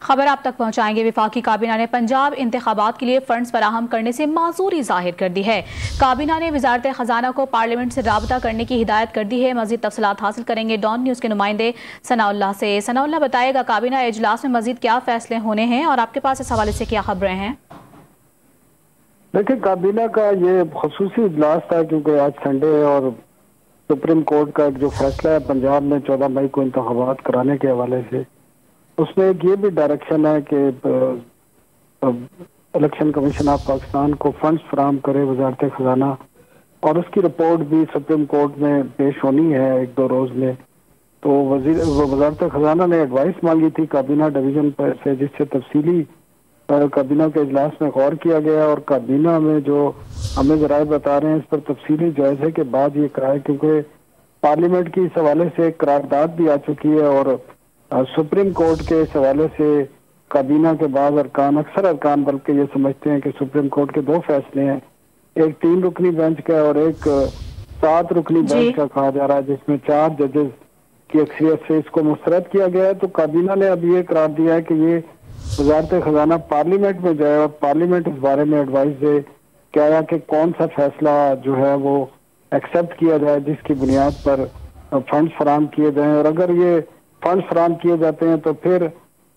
खबर आप तक पहुंचाएंगे। वफाकी काबीना ने पंजाब इंतखाबात के लिए फंड्स फराहम करने से माजूरी जाहिर कर दी है। काबीना ने वजारत खजाना को पार्लियामेंट से राबता करने की हिदायत कर दी है। मजीद तफसीलात हासिल करेंगे डॉन न्यूज़ के नुमाइंदे सनाउल्लाह से। सनाउल्लाह, बताएगा काबीना इजलास में मजीद क्या फैसले होने हैं और आपके पास इस हवाले से क्या खबरें हैं? देखिए, काबीना का ये खसूसी इजलास था क्योंकि आज संडे है और सुप्रीम कोर्ट का जो फैसला है पंजाब में 14 मई को इंतखाबात कराने के हवाले से, उसमें एक ये भी डायरेक्शन है कि इलेक्शन कमीशन ऑफ पाकिस्तान को फंड्स फराहम करे वजारत खजाना, और उसकी रिपोर्ट भी सुप्रीम कोर्ट में पेश होनी है 1-2 रोज में। तो वजारत खजाना ने एडवाइस मांगी थी काबीना डिवीजन पर से, जिससे तफसीली काबीना के इजलास में गौर किया गया और काबीना में जो हमें जराए बता रहे हैं इस पर तफसीली जायजे के बाद ये कराए, क्योंकि पार्लियामेंट की इस हवाले से करारदाद भी आ चुकी है और सुप्रीम कोर्ट के इस हवाले से काबीना के बाद अक्सर अरकान बल्कि ये समझते हैं कि सुप्रीम कोर्ट के 2 फैसले हैं, एक 3 रुकनी बेंच का और एक 7 रुकनी बेंच का कहा जा रहा है, जिसमें 4 जजेस की अक्सरियत से इसको मुस्तरद किया गया है। तो काबीना ने अब ये करार दिया है कि ये वजारत खजाना पार्लियामेंट में जाए और पार्लियामेंट इस बारे में एडवाइस दे क्या कि कौन सा फैसला जो है वो एक्सेप्ट किया जाए जिसकी बुनियाद पर फंड्स फराहम किए जाएं, और अगर ये फंड्स फराहम किए जाते हैं तो फिर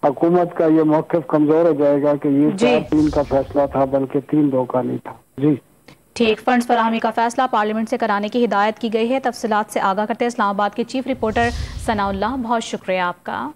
हुकूमत का ये मौक़िफ़ कमजोर हो जाएगा कि ये 4-3 का फैसला था बल्कि 3-2 का नहीं था। जी ठीक, फंड्स फराहमी का फैसला पार्लियामेंट से कराने की हिदायत की गई है। तफसीलात से आगाह करते हैं इस्लामाबाद के चीफ रिपोर्टर सनाउल्लाह, बहुत शुक्रिया आपका।